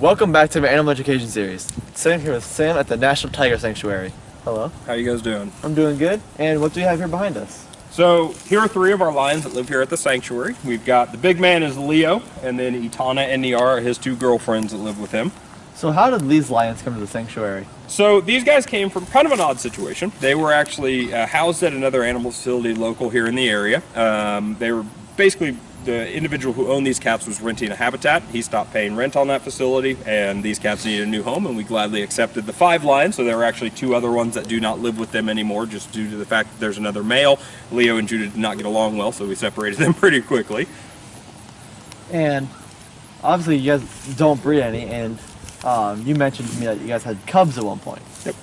Welcome back to my animal education series. Sitting here with Sam at the National Tiger Sanctuary. Hello. How you guys doing? I'm doing good. And what do we have here behind us? So here are 3 of our lions that live here at the sanctuary. We've got the big man is Leo, and then Itana and Niara are his 2 girlfriends that live with him. So how did these lions come to the sanctuary? So these guys came from kind of an odd situation. They were actually housed at another animal facility local here in the area. They were basically, the individual who owned these cats was renting a habitat. He stopped paying rent on that facility, and these cats needed a new home, and we gladly accepted the 5 lions. So there were actually 2 other ones that do not live with them anymore, just due to the fact that there's another male. Leo and Judah did not get along well, so we separated them pretty quickly. And obviously you guys don't breed any, and you mentioned to me that you guys had cubs at one point. Yep.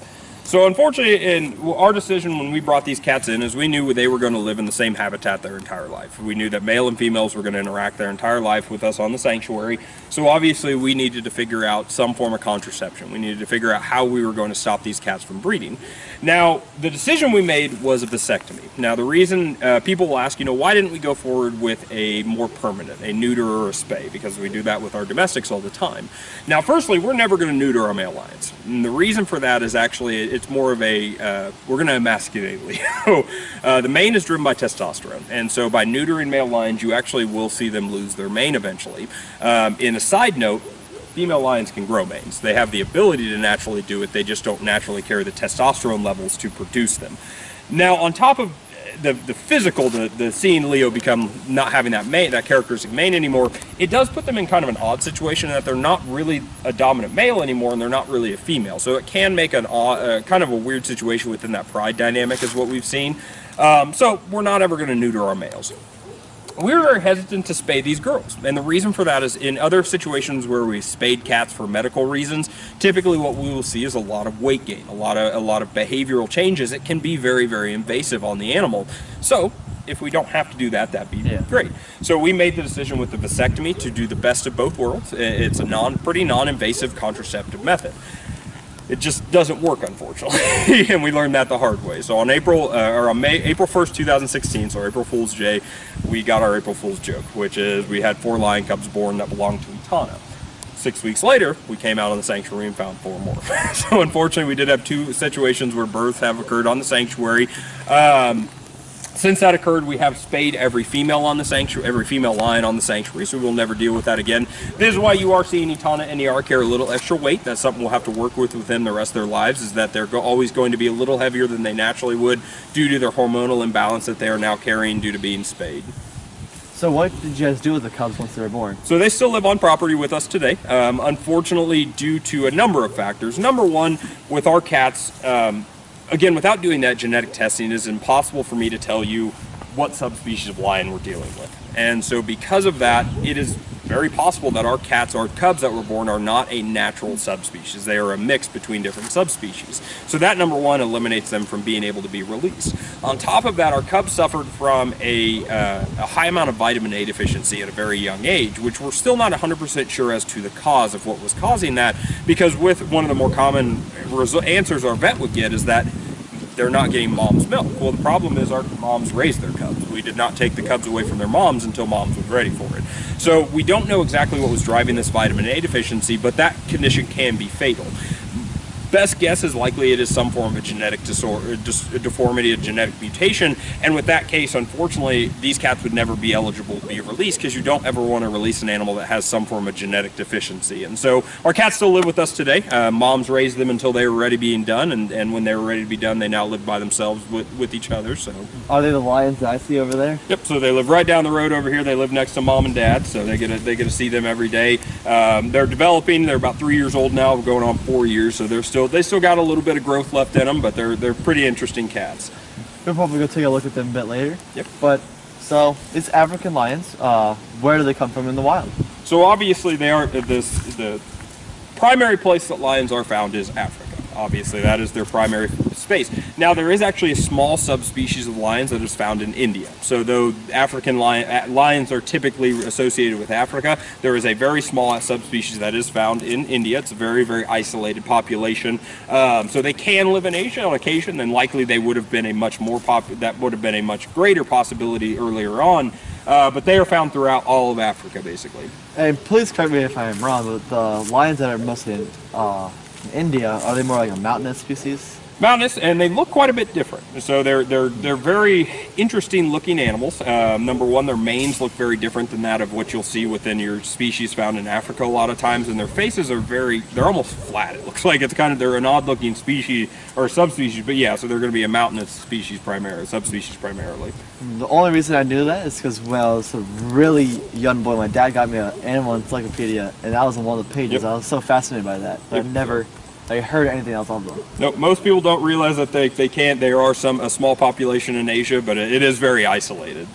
So unfortunately, in our decision when we brought these cats in is we knew they were going to live in the same habitat their entire life. We knew that male and females were going to interact their entire life with us on the sanctuary. So obviously we needed to figure out some form of contraception. We needed to figure out how we were going to stop these cats from breeding. Now, the decision we made was a vasectomy. Now, the reason people will ask, why didn't we go forward with a more permanent, a neuter or a spay? Because we do that with our domestics all the time. Now, firstly, we're never going to neuter our male lions. And the reason for that is actually it's more of a, we're going to emasculate Leo. The mane is driven by testosterone, and so by neutering male lions, you actually will see them lose their mane eventually. In a side note, female lions can grow manes. They have the ability to naturally do it, they just don't naturally carry the testosterone levels to produce them. Now, on top of the physical, the seeing Leo become not having that mane, that characteristic mane anymore, it does put them in kind of an odd situation that they're not really a dominant male anymore and they're not really a female. So it can make an kind of a weird situation within that pride dynamic is what we've seen. So we're not ever going to neuter our males. We were very hesitant to spay these girls, and the reason for that is in other situations where we spayed cats for medical reasons, typically what we will see is a lot of weight gain, a lot of behavioral changes. It can be very, very invasive on the animal. So if we don't have to do that, that'd be great. So we made the decision with the vasectomy to do the best of both worlds. It's a pretty non-invasive contraceptive method. It just doesn't work, unfortunately, and we learned that the hard way. So on April 1st, 2016, so April Fool's Day, we got our April Fool's joke, which is we had 4 lion cubs born that belonged to Itana. 6 weeks later, we came out on the sanctuary and found 4 more. So unfortunately, we did have 2 situations where births have occurred on the sanctuary. Since that occurred, we have spayed every female on the sanctuary, every female lion on the sanctuary, so we'll never deal with that again. This is why you are seeing Itana and Niara carry a little extra weight. That's something we'll have to work with within the rest of their lives, is that they're always going to be a little heavier than they naturally would due to their hormonal imbalance that they are now carrying due to being spayed. So what did you guys do with the cubs once they were born? So they still live on property with us today. Unfortunately, due to a number of factors. Number one, with our cats, again, without doing that genetic testing, it is impossible for me to tell you what subspecies of lion we're dealing with. And so because of that, it is very possible that our cats, our cubs that were born, are not a natural subspecies. They are a mix between different subspecies. So that, number one, eliminates them from being able to be released. On top of that, our cubs suffered from a high amount of vitamin A deficiency at a very young age, which we're still not 100% sure as to the cause of what was causing that, because with one of the more common answers our vet would get is that they're not getting mom's milk. Well, the problem is our moms raised their cubs. We did not take the cubs away from their moms until moms was ready for it. So we don't know exactly what was driving this vitamin A deficiency, but that condition can be fatal. Best guess is likely it is some form of a genetic disorder, a deformity, a genetic mutation, and with that case, unfortunately, these cats would never be eligible to be released, because you don't ever want to release an animal that has some form of genetic deficiency. And so our cats still live with us today. Moms raised them until they were ready being done, and when they were ready to be done, they now live by themselves with each other. So are they the lions that I see over there? Yep. So they live right down the road over here. They live next to mom and dad, so they get to see them every day. They're developing. They're about 3 years old now, going on 4 years, so they still got a little bit of growth left in them, but they're pretty interesting cats. We'll probably go take a look at them a bit later. Yep. But so it's African lions. Where do they come from in the wild? So obviously they are the primary place that lions are found is Africa. Obviously, that is their primary space. Now, there is actually a small subspecies of lions that is found in India. So though African lions are typically associated with Africa, there is a very small subspecies that is found in India. It's a very, very isolated population. So they can live in Asia on occasion, and likely they would have been a much more that would have been a much greater possibility earlier on. But they are found throughout all of Africa, basically. And please correct me if I'm wrong, but the lions that are mostly in India, are they more like a mountainous species? Mountainous, and they look quite a bit different. So they're very interesting looking animals. Number one, their manes look very different than that of what you'll see within your species found in Africa a lot of times, and their faces are they're almost flat. It looks like they're an odd looking species or subspecies, but yeah, so they're going to be a mountainous species subspecies primarily. The only reason I knew that is because when I was a really young boy, my dad got me an animal encyclopedia, and that was on one of the pages. Yep. I was so fascinated by that. But I've never heard anything else on them. Nope, most people don't realize that they can't. There are a small population in Asia, but it is very isolated.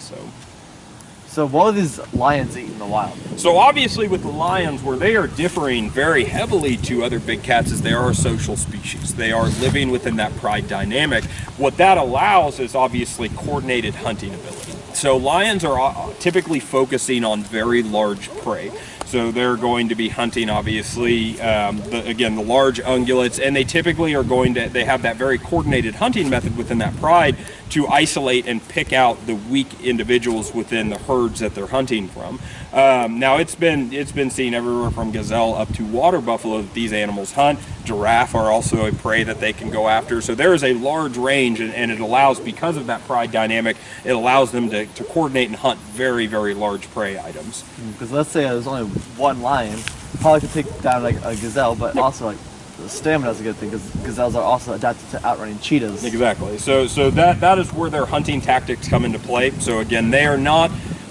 So what do these lions eat in the wild? So obviously with the lions, where they are differing very heavily to other big cats, is they are a social species. They are living within that pride dynamic. What that allows is obviously coordinated hunting ability. So lions are typically focusing on very large prey. So they're going to be hunting, obviously, the large ungulates, and they typically they have that very coordinated hunting method within that pride to isolate and pick out the weak individuals within the herds that they're hunting from. Now it's been seen everywhere from gazelle up to water buffalo that these animals hunt. Giraffe are also a prey that they can go after. So there is a large range, and it allows, because of that pride dynamic, it allows them to coordinate and hunt very, very large prey items. Because let's say there's only one lion, probably could take down like a gazelle, but also like the stamina is a good thing because gazelles are also adapted to outrunning cheetahs. Exactly. So that is where their hunting tactics come into play. So again, they are not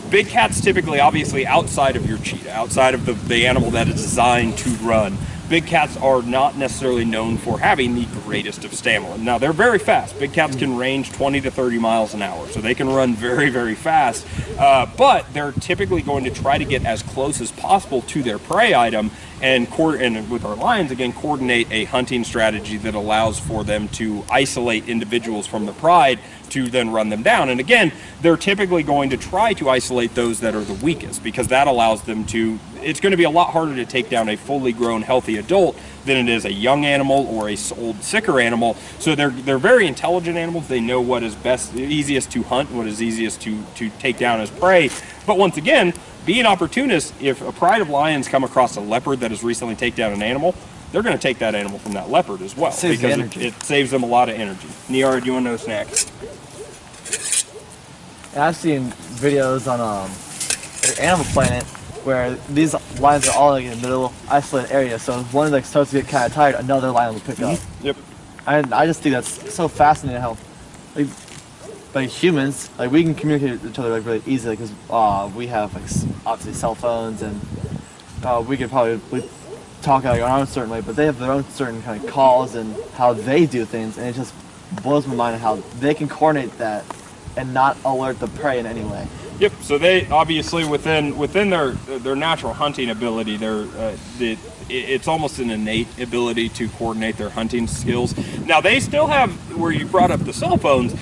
big cats typically, obviously, outside of your cheetah, outside of the animal that is designed to run. Big cats are not necessarily known for having the greatest of stamina. Now, they're very fast. Big cats can range 20 to 30 miles an hour, so they can run very, very fast. But they're typically going to try to get as close as possible to their prey item, and with our lions, again, coordinate a hunting strategy that allows for them to isolate individuals from the pride to then run them down. And again, they're typically going to try to isolate those that are the weakest, because that allows them to, it's going to be a lot harder to take down a fully grown, healthy adult than it is a young animal or a old, sicker animal. So they're very intelligent animals. They know what is easiest to hunt, what is easiest to take down as prey. But once again, being opportunists, if a pride of lions come across a leopard that has recently taken down an animal, they're going to take that animal from that leopard as well, because it saves them a lot of energy. Niara, do you want to know snack? I've seen videos on Animal Planet where these lions are all like in the middle isolated area, so if one like starts to get kind of tired, another lion will pick up. Yep. And I just think that's so fascinating how like humans, like we can communicate with each other like really easily because we have like obviously cell phones, and we could probably talk like our own certain way, but they have their own certain kind of calls and how they do things, and it just blows my mind how they can coordinate that and not alert the prey in any way. Yep. So they obviously within their natural hunting ability, it's almost an innate ability to coordinate their hunting skills. Now they still have, where you brought up the cell phones,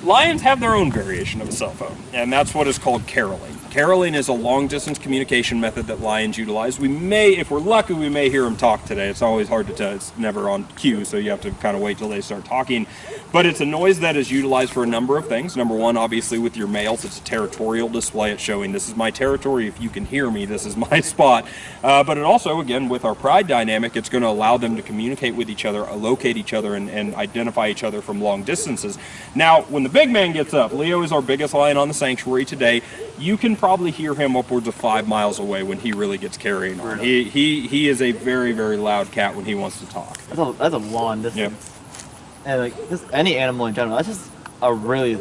lions have their own variation of a cell phone, and that's what is called caroling. Caroling is a long-distance communication method that lions utilize. We may, if we're lucky, we may hear them talk today. It's always hard to tell. It's never on cue, so you have to kind of wait till they start talking. But it's a noise that is utilized for a number of things. Number one, obviously, with your males, it's a territorial display. It's showing this is my territory. If you can hear me, this is my spot. But it also, again, with our pride dynamic, it's going to allow them to communicate with each other, locate each other, and identify each other from long distances. Now, when the big man gets up, Leo is our biggest lion on the sanctuary today. You can probably hear him upwards of 5 miles away when he really gets carrying on. He is a very, very loud cat when he wants to talk. That's a long distance. Yep. And like just any animal in general, that's just a really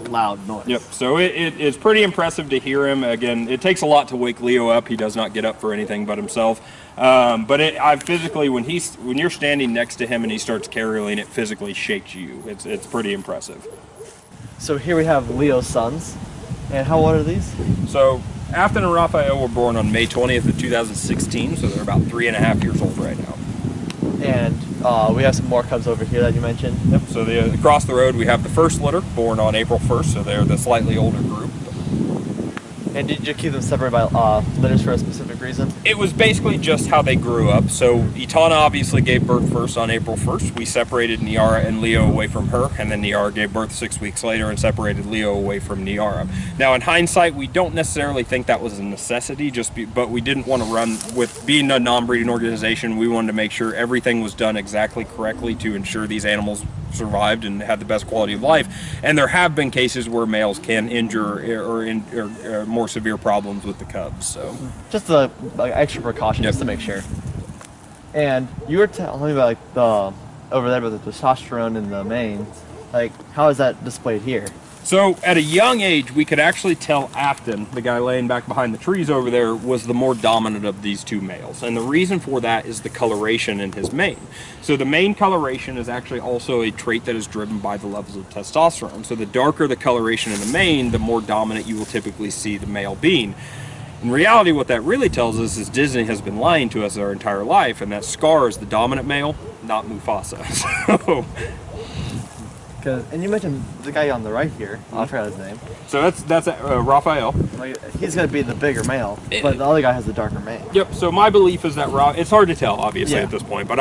loud noise. Yep. So it's pretty impressive to hear him. Again, it takes a lot to wake Leo up. He does not get up for anything but himself. But I physically, when you're standing next to him and he starts caroling, it physically shakes you. It's pretty impressive. So here we have Leo's sons. And how old are these? So Afton and Raphael were born on May 20th of 2016, so they're about 3.5 years old right now. And we have some more cubs over here that you mentioned. Yep. So across the road we have the first litter, born on April 1st, so they're the slightly older group. And did you keep them separated by litters for a specific reason? It was basically just how they grew up. So Itana obviously gave birth first on April 1st. We separated Niara and Leo away from her, and then Niara gave birth 6 weeks later and separated Leo away from Niara. Now in hindsight, we don't necessarily think that was a necessity, but we didn't want to run with being a non-breeding organization. We wanted to make sure everything was done exactly correctly to ensure these animals survived and had the best quality of life. And there have been cases where males can injure or more severe problems with the cubs. So just the extra precaution, just to make sure. And you were telling me about like the over there about the testosterone in the manes. Like, how is that displayed here? So at a young age, we could actually tell Afton, the guy laying back behind the trees over there, was the more dominant of these two males. And the reason for that is the coloration in his mane. So the mane coloration is actually also a trait that is driven by the levels of testosterone. So the darker the coloration in the mane, the more dominant you will typically see the male being. In reality, what that really tells us is Disney has been lying to us our entire life, and that Scar is the dominant male, not Mufasa. So... And you mentioned the guy on the right here. I forgot his name. So that's Raphael. Like, he's going to be the bigger male, but the other guy has the darker mane. Yep. So my belief is that it's hard to tell, obviously, at this point. But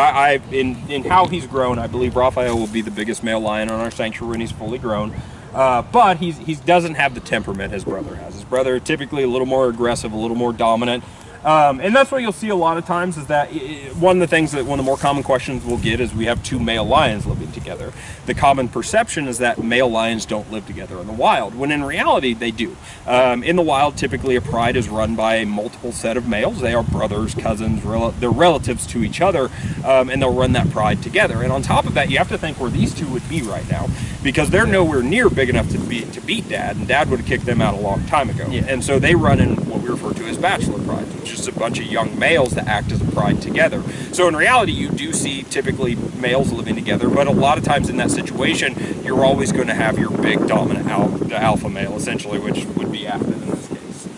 in how he's grown, I believe Raphael will be the biggest male lion on our sanctuary when he's fully grown. But he doesn't have the temperament his brother has. His brother typically a little more aggressive, a little more dominant. And that's what you'll see a lot of times is that one of the more common questions we'll get is we have two male lions living together. The common perception is that male lions don't live together in the wild, when in reality they do. In the wild, typically a pride is run by a multiple set of males. They are brothers, cousins, they're relatives to each other, and they'll run that pride together. And on top of that, you have to think where these two would be right now, because they're nowhere near big enough to beat Dad, and Dad would have kicked them out a long time ago. Yeah. And so they run in what we refer to as bachelor prides, which is a bunch of young males that act as a pride together. So in reality, you do see typically males living together, but a lot of times in that situation, you're always going to have your big dominant alpha male, essentially, which would be Afton in this case.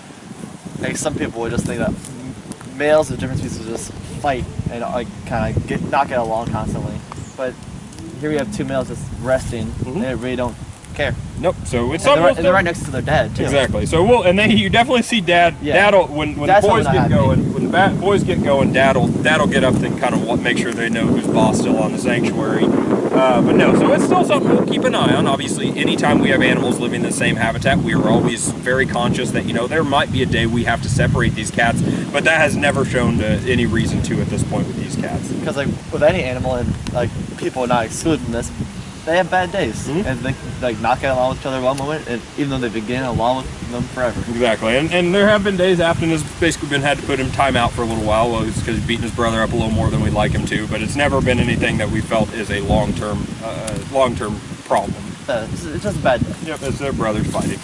Like, some people would just think that males of different species just fight and like kind of not get along constantly, but here we have two males just resting, and they really don't care. Nope. So it's and they're right next to their dad too. Exactly. So you definitely see Dad. Yeah. Dad'll when the boys get going. When the boys get going, Dad'll get up and kind of make sure they know who's boss still on the sanctuary. But no, so it's still something we'll keep an eye on. Obviously, anytime we have animals living in the same habitat, we are always very conscious that there might be a day we have to separate these cats, but that has never shown any reason to at this point with these cats. Because like with any animal, and like people are not excluded from this, they have bad days, and they like not get along with each other one moment, and even though they've been getting along with them forever. Exactly, and there have been days Afton has basically had to put him time out for a little while. Well, it's because he's beating his brother up a little more than we'd like him to, but it's never been anything that we felt is a long-term problem. It's just a bad day. Yep, it's their brothers fighting.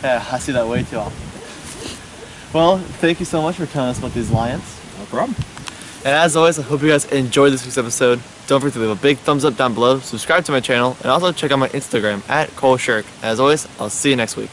Yeah, I see that way too often. Well, thank you so much for telling us about these lions. No problem. And as always, I hope you guys enjoyed this week's episode. Don't forget to leave a big thumbs up down below, subscribe to my channel, and also check out my Instagram @ColeShirk. As always, I'll see you next week.